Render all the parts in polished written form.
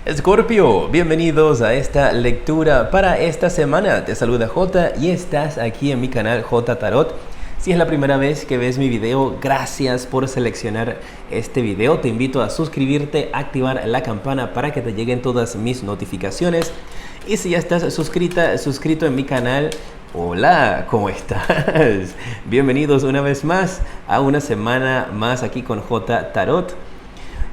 Escorpio, bienvenidos a esta lectura para esta semana. Te saluda J y estás aquí en mi canal J Tarot. Si es la primera vez que ves mi video, gracias por seleccionar este video. Te invito a suscribirte, activar la campana para que te lleguen todas mis notificaciones. Y si ya estás suscrito en mi canal, hola, ¿cómo estás? Bienvenidos una vez más a una semana más aquí con J Tarot.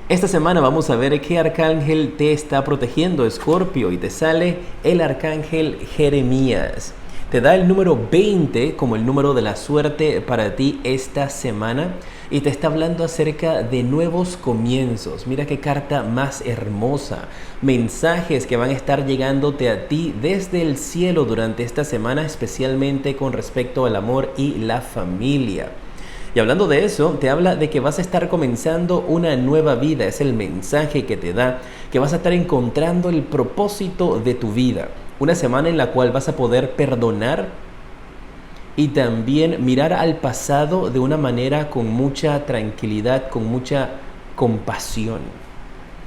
Esta semana vamos a ver qué arcángel te está protegiendo, Escorpio, y te sale el arcángel Jeremías. Te da el número 20 como el número de la suerte para ti esta semana y te está hablando acerca de nuevos comienzos. Mira qué carta más hermosa. Mensajes que van a estar llegándote a ti desde el cielo durante esta semana, especialmente con respecto al amor y la familia. Y hablando de eso, te habla de que vas a estar comenzando una nueva vida. Es el mensaje que te da, que vas a estar encontrando el propósito de tu vida. Una semana en la cual vas a poder perdonar y también mirar al pasado de una manera con mucha tranquilidad, con mucha compasión.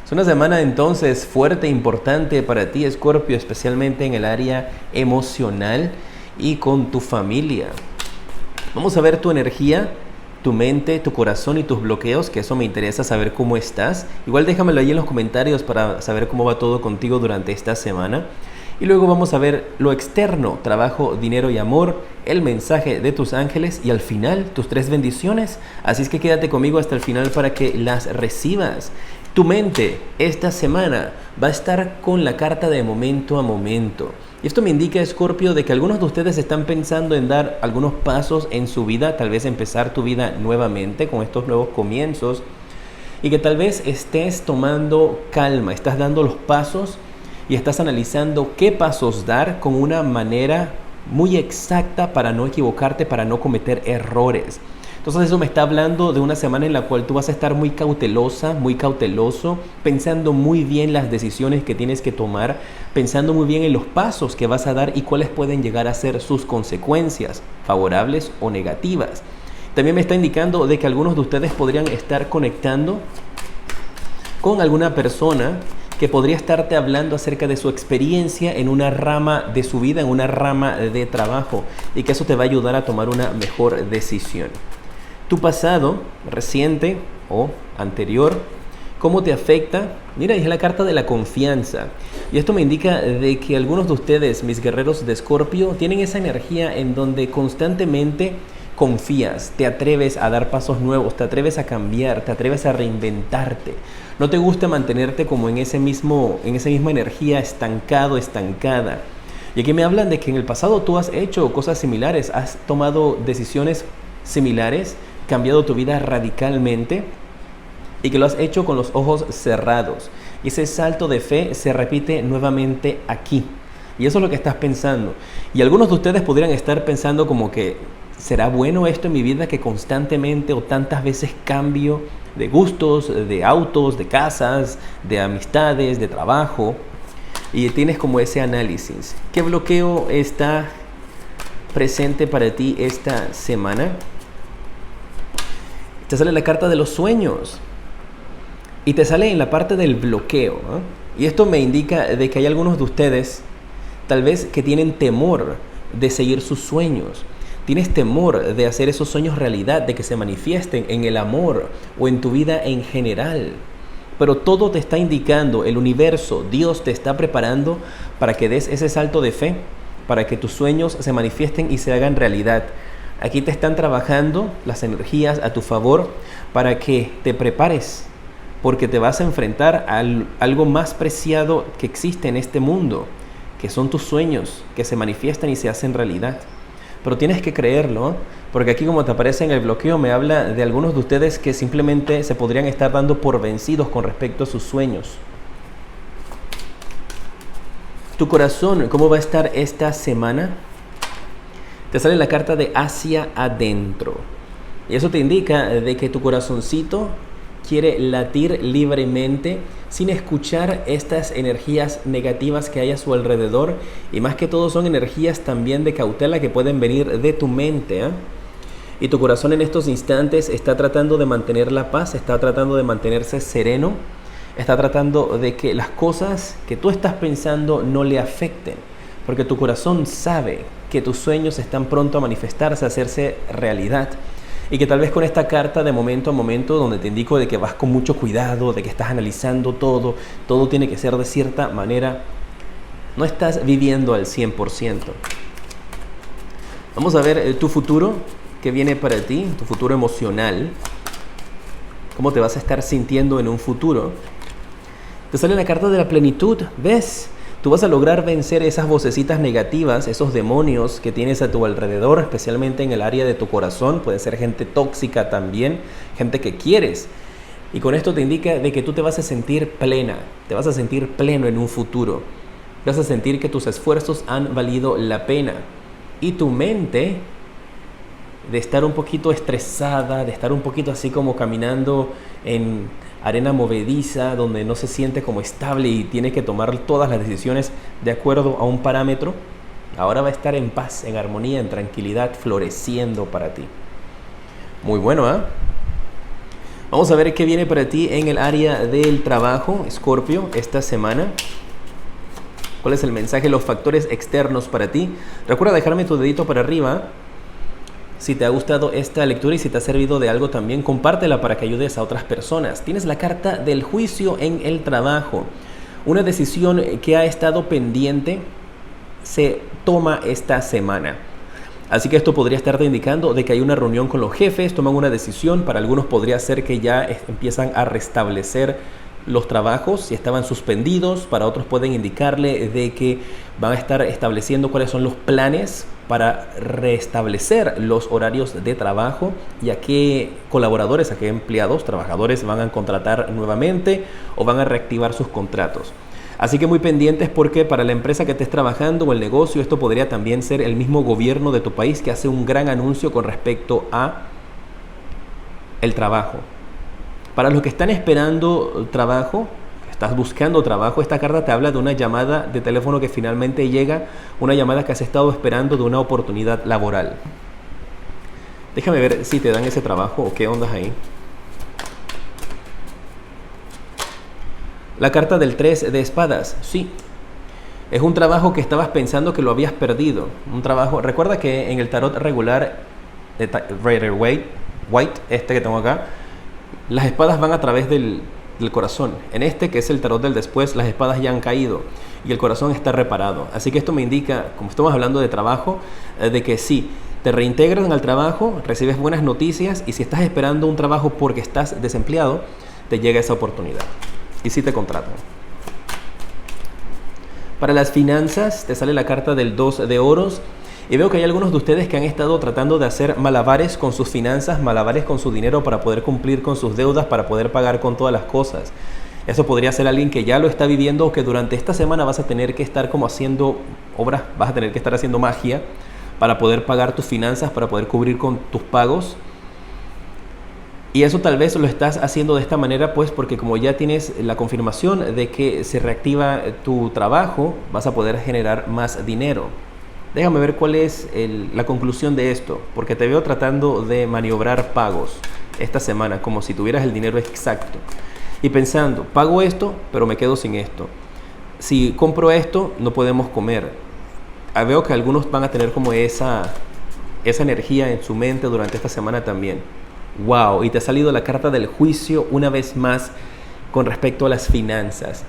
Es una semana entonces fuerte e importante para ti, Escorpio, especialmente en el área emocional y con tu familia. Vamos a ver tu energía, tu mente, tu corazón y tus bloqueos, que eso me interesa saber cómo estás. Igual déjamelo ahí en los comentarios para saber cómo va todo contigo durante esta semana. Y luego vamos a ver lo externo, trabajo, dinero y amor, el mensaje de tus ángeles y al final tus 3 bendiciones. Así es que quédate conmigo hasta el final para que las recibas. Tu mente esta semana va a estar con la carta de momento a momento. Y esto me indica, Escorpio, de que algunos de ustedes están pensando en dar algunos pasos en su vida, tal vez empezar tu vida nuevamente con estos nuevos comienzos y que tal vez estés tomando calma, estás dando los pasos y estás analizando qué pasos dar con una manera muy exacta para no equivocarte, para no cometer errores. Entonces eso me está hablando de una semana en la cual tú vas a estar muy cautelosa, muy cauteloso, pensando muy bien las decisiones que tienes que tomar, pensando muy bien en los pasos que vas a dar y cuáles pueden llegar a ser sus consecuencias, favorables o negativas. También me está indicando de que algunos de ustedes podrían estar conectando con alguna persona que podría estarte hablando acerca de su experiencia en una rama de su vida, en una rama de trabajo, y que eso te va a ayudar a tomar una mejor decisión. Tu pasado reciente o anterior, ¿cómo te afecta? Mira, es la carta de la confianza. Y esto me indica de que algunos de ustedes, mis guerreros de Escorpio, tienen esa energía en donde constantemente confías, te atreves a dar pasos nuevos, te atreves a cambiar, te atreves a reinventarte. No te gusta mantenerte como en esa misma energía estancado, estancada. Y aquí me hablan de que en el pasado tú has hecho cosas similares, has tomado decisiones similares, cambiado tu vida radicalmente y que lo has hecho con los ojos cerrados. Y ese salto de fe se repite nuevamente aquí. Y eso es lo que estás pensando. Y algunos de ustedes podrían estar pensando como que ¿será bueno esto en mi vida que constantemente o tantas veces cambio de gustos, de autos, de casas, de amistades, de trabajo? Y tienes como ese análisis. ¿Qué bloqueo está presente para ti esta semana? Te sale la carta de los sueños y te sale en la parte del bloqueo, ¿no? Y esto me indica de que hay algunos de ustedes tal vez que tienen temor de seguir sus sueños. Tienes temor de hacer esos sueños realidad, de que se manifiesten en el amor o en tu vida en general. Pero todo te está indicando, el universo, Dios te está preparando para que des ese salto de fe, para que tus sueños se manifiesten y se hagan realidad. Aquí te están trabajando las energías a tu favor para que te prepares, porque te vas a enfrentar a algo más preciado que existe en este mundo, que son tus sueños que se manifiestan y se hacen realidad. Pero tienes que creerlo, ¿eh? Porque aquí como te aparece en el bloqueo me habla de algunos de ustedes que simplemente se podrían estar dando por vencidos con respecto a sus sueños. Tu corazón, ¿cómo va a estar esta semana? Te sale la carta de hacia adentro. Y eso te indica de que tu corazoncito quiere latir libremente sin escuchar estas energías negativas que hay a su alrededor. Y más que todo son energías también de cautela que pueden venir de tu mente, ¿eh? Y tu corazón en estos instantes está tratando de mantener la paz, está tratando de mantenerse sereno, está tratando de que las cosas que tú estás pensando no le afecten, porque tu corazón sabe que tus sueños están pronto a manifestarse, a hacerse realidad. Y que tal vez con esta carta de momento a momento, donde te indico de que vas con mucho cuidado, de que estás analizando todo, todo tiene que ser de cierta manera, no estás viviendo al 100%. Vamos a ver tu futuro, que viene para ti, tu futuro emocional. ¿Cómo te vas a estar sintiendo en un futuro? Te sale la carta de la plenitud, ¿ves? Tú vas a lograr vencer esas vocecitas negativas, esos demonios que tienes a tu alrededor, especialmente en el área de tu corazón. Puede ser gente tóxica también, gente que quieres. Y con esto te indica de que tú te vas a sentir plena, te vas a sentir pleno en un futuro. Vas a sentir que tus esfuerzos han valido la pena. Y tu mente, de estar un poquito estresada, de estar un poquito así como caminando en arena movediza, donde no se siente como estable y tiene que tomar todas las decisiones de acuerdo a un parámetro, ahora va a estar en paz, en armonía, en tranquilidad, floreciendo para ti. Muy bueno, ¿eh? Vamos a ver qué viene para ti en el área del trabajo, Escorpio, esta semana. ¿Cuál es el mensaje, los factores externos para ti? Recuerda dejarme tu dedito para arriba si te ha gustado esta lectura y si te ha servido de algo también, compártela para que ayudes a otras personas. Tienes la carta del juicio en el trabajo. Una decisión que ha estado pendiente se toma esta semana. Así que esto podría estarte indicando de que hay una reunión con los jefes, toman una decisión. Para algunos podría ser que ya empiezan a restablecer los trabajos si estaban suspendidos. Para otros pueden indicarle de que van a estar estableciendo cuáles son los planes para restablecer los horarios de trabajo y a qué colaboradores, a qué empleados, trabajadores van a contratar nuevamente o van a reactivar sus contratos. Así que muy pendientes, porque para la empresa que estés trabajando o el negocio, esto podría también ser el mismo gobierno de tu país que hace un gran anuncio con respecto a el trabajo. Para los que están esperando trabajo, estás buscando trabajo, esta carta te habla de una llamada de teléfono que finalmente llega, una llamada que has estado esperando de una oportunidad laboral. Déjame ver si te dan ese trabajo o qué ondas ahí. La carta del 3 de espadas, sí. Es un trabajo que estabas pensando que lo habías perdido. Un trabajo, recuerda que en el tarot regular de Rider-Waite, este que tengo acá, las espadas van a través del corazón. En este, que es el tarot del después, las espadas ya han caído y el corazón está reparado. Así que esto me indica, como estamos hablando de trabajo, de que sí, te reintegran al trabajo, recibes buenas noticias, y si estás esperando un trabajo porque estás desempleado, te llega esa oportunidad y sí te contratan. Para las finanzas te sale la carta del 2 de oros. Y veo que hay algunos de ustedes que han estado tratando de hacer malabares con sus finanzas, malabares con su dinero para poder cumplir con sus deudas, para poder pagar con todas las cosas. Eso podría ser alguien que ya lo está viviendo o que durante esta semana vas a tener que estar como haciendo obras, vas a tener que estar haciendo magia para poder pagar tus finanzas, para poder cubrir con tus pagos. Y eso tal vez lo estás haciendo de esta manera, pues porque como ya tienes la confirmación de que se reactiva tu trabajo, vas a poder generar más dinero. Déjame ver cuál es la conclusión de esto, porque te veo tratando de maniobrar pagos esta semana, como si tuvieras el dinero exacto. Y pensando, pago esto, pero me quedo sin esto. Si compro esto, no podemos comer. Veo que algunos van a tener como esa energía en su mente durante esta semana también. ¡Wow! Y te ha salido la carta del juicio una vez más con respecto a las finanzas.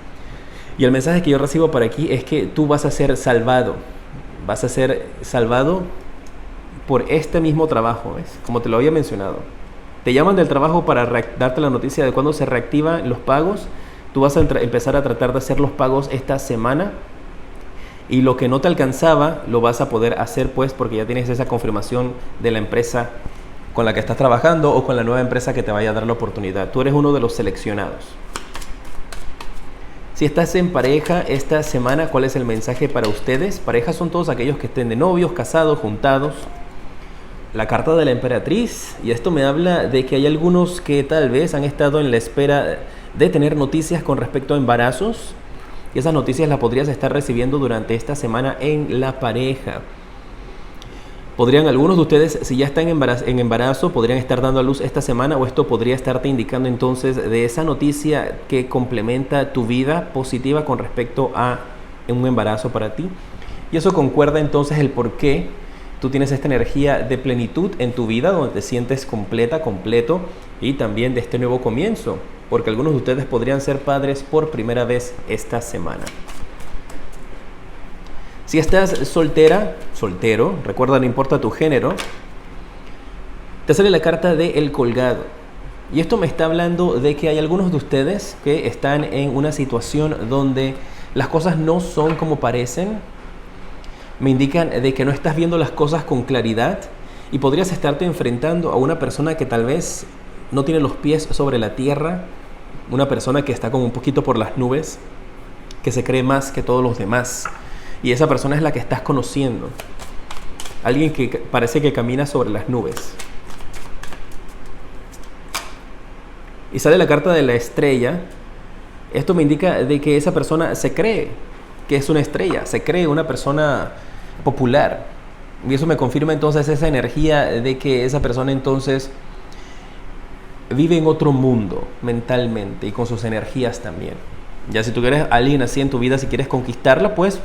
Y el mensaje que yo recibo para aquí es que tú vas a ser salvado. Vas a ser salvado por este mismo trabajo, ¿ves? Como te lo había mencionado. Te llaman del trabajo para darte la noticia de cuándo se reactivan los pagos. Tú vas a empezar a tratar de hacer los pagos esta semana. Y lo que no te alcanzaba, lo vas a poder hacer, pues, porque ya tienes esa confirmación de la empresa con la que estás trabajando o con la nueva empresa que te vaya a dar la oportunidad. Tú eres uno de los seleccionados. Si estás en pareja esta semana, ¿cuál es el mensaje para ustedes? Parejas son todos aquellos que estén de novios, casados, juntados. La carta de la emperatriz, y esto me habla de que hay algunos que tal vez han estado en la espera de tener noticias con respecto a embarazos, y esas noticias las podrías estar recibiendo durante esta semana en la pareja. Podrían algunos de ustedes, si ya están en embarazo, podrían estar dando a luz esta semana, o esto podría estarte indicando entonces de esa noticia que complementa tu vida positiva con respecto a un embarazo para ti. Y eso concuerda entonces el por qué tú tienes esta energía de plenitud en tu vida, donde te sientes completa, completo, y también de este nuevo comienzo, porque algunos de ustedes podrían ser padres por primera vez esta semana. Si estás soltera, soltero, recuerda, no importa tu género, te sale la carta de El Colgado. Y esto me está hablando de que hay algunos de ustedes que están en una situación donde las cosas no son como parecen. Me indican de que no estás viendo las cosas con claridad y podrías estarte enfrentando a una persona que tal vez no tiene los pies sobre la tierra, una persona que está como un poquito por las nubes, que se cree más que todos los demás. Y esa persona es la que estás conociendo. Alguien que parece que camina sobre las nubes. Y sale la carta de la estrella. Esto me indica de que esa persona se cree que es una estrella, se cree una persona popular. Y eso me confirma entonces esa energía de que esa persona entonces vive en otro mundo mentalmente y con sus energías también. Ya si tú quieres a alguien así en tu vida, si quieres conquistarla, pues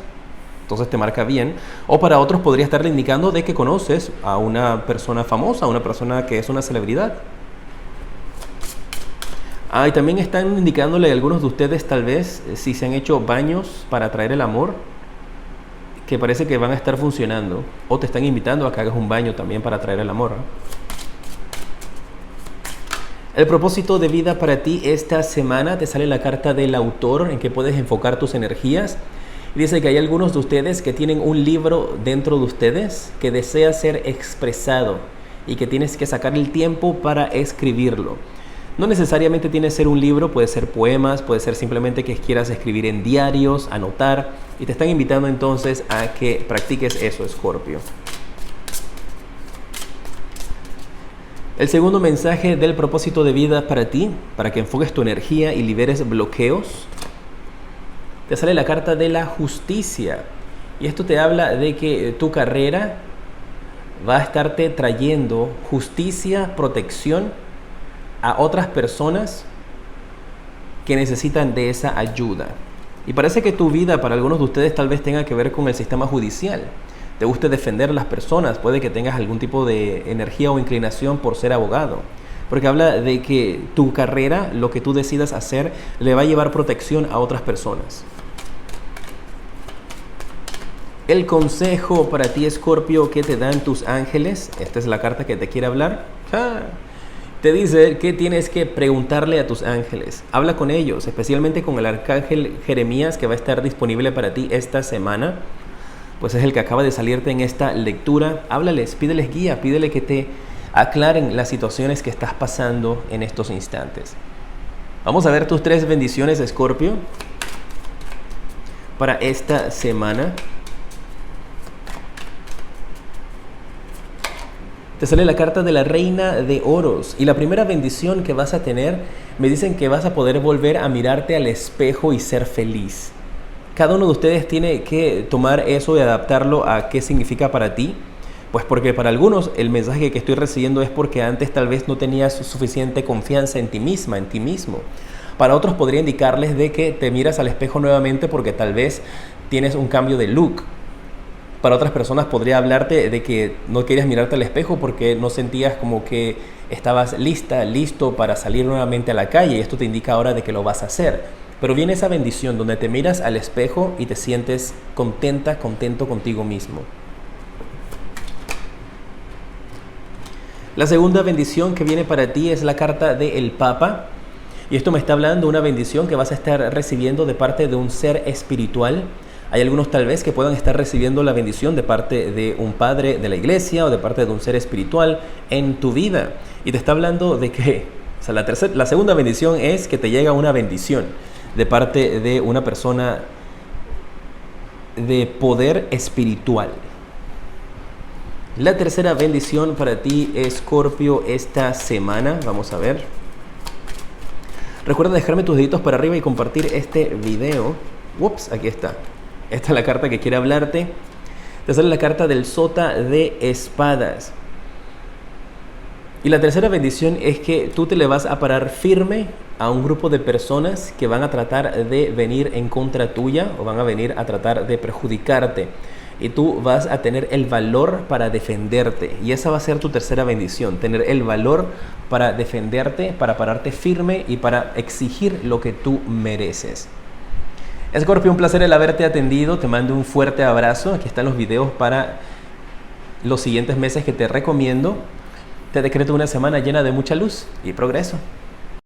entonces te marca bien. O para otros podría estarle indicando de que conoces a una persona famosa, a una persona que es una celebridad. Y también están indicándole a algunos de ustedes tal vez si se han hecho baños para atraer el amor, que parece que van a estar funcionando, o te están invitando a que hagas un baño también para atraer el amor. El propósito de vida para ti esta semana, te sale la carta del autor en que puedes enfocar tus energías. Dice que hay algunos de ustedes que tienen un libro dentro de ustedes que desea ser expresado y que tienes que sacar el tiempo para escribirlo. No necesariamente tiene que ser un libro, puede ser poemas, puede ser simplemente que quieras escribir en diarios, anotar, y te están invitando entonces a que practiques eso, Escorpio. El segundo mensaje del propósito de vida para ti, para que enfoques tu energía y liberes bloqueos, te sale la carta de la justicia. Y esto te habla de que tu carrera va a estarte trayendo justicia, protección a otras personas que necesitan de esa ayuda. Y parece que tu vida para algunos de ustedes tal vez tenga que ver con el sistema judicial. Te guste defender a las personas, puede que tengas algún tipo de energía o inclinación por ser abogado. Porque habla de que tu carrera, lo que tú decidas hacer, le va a llevar protección a otras personas. El consejo para ti, Escorpio, que te dan tus ángeles. Esta es la carta que te quiere hablar. Te dice que tienes que preguntarle a tus ángeles. Habla con ellos, especialmente con el arcángel Jeremías, que va a estar disponible para ti esta semana. Pues es el que acaba de salirte en esta lectura. Háblales, pídeles guía, pídele que te aclaren las situaciones que estás pasando en estos instantes. Vamos a ver tus 3 bendiciones, Escorpio, para esta semana. Te sale la carta de la Reina de Oros. Y la primera bendición que vas a tener, me dicen que vas a poder volver a mirarte al espejo y ser feliz. Cada uno de ustedes tiene que tomar eso y adaptarlo a qué significa para ti. Pues porque para algunos el mensaje que estoy recibiendo es porque antes tal vez no tenías suficiente confianza en ti misma, en ti mismo. Para otros podría indicarles de que te miras al espejo nuevamente porque tal vez tienes un cambio de look. Para otras personas podría hablarte de que no querías mirarte al espejo porque no sentías como que estabas listo para salir nuevamente a la calle, y esto te indica ahora de que lo vas a hacer. Pero viene esa bendición donde te miras al espejo y te sientes contento contigo mismo. La segunda bendición que viene para ti es la carta del Papa. Y esto me está hablando de una bendición que vas a estar recibiendo de parte de un ser espiritual. Hay algunos tal vez que puedan estar recibiendo la bendición de parte de un padre de la iglesia o de parte de un ser espiritual en tu vida. Y te está hablando de que, la segunda bendición es que te llega una bendición de parte de una persona de poder espiritual. La tercera bendición para ti, Escorpio, esta semana. Vamos a ver. Recuerda dejarme tus deditos para arriba y compartir este video. Ups, aquí está. Esta es la carta que quiere hablarte. te sale la carta del Sota de espadas. Y la tercera bendición es que tú te le vas a parar firme a un grupo de personas que van a tratar de venir en contra tuya o van a venir a tratar de perjudicarte. Y tú vas a tener el valor para defenderte. Y esa va a ser tu tercera bendición, tener el valor para defenderte, para pararte firme y para exigir lo que tú mereces. Escorpio, un placer el haberte atendido. Te mando un fuerte abrazo. Aquí están los videos para los siguientes meses que te recomiendo. Te decreto una semana llena de mucha luz y progreso.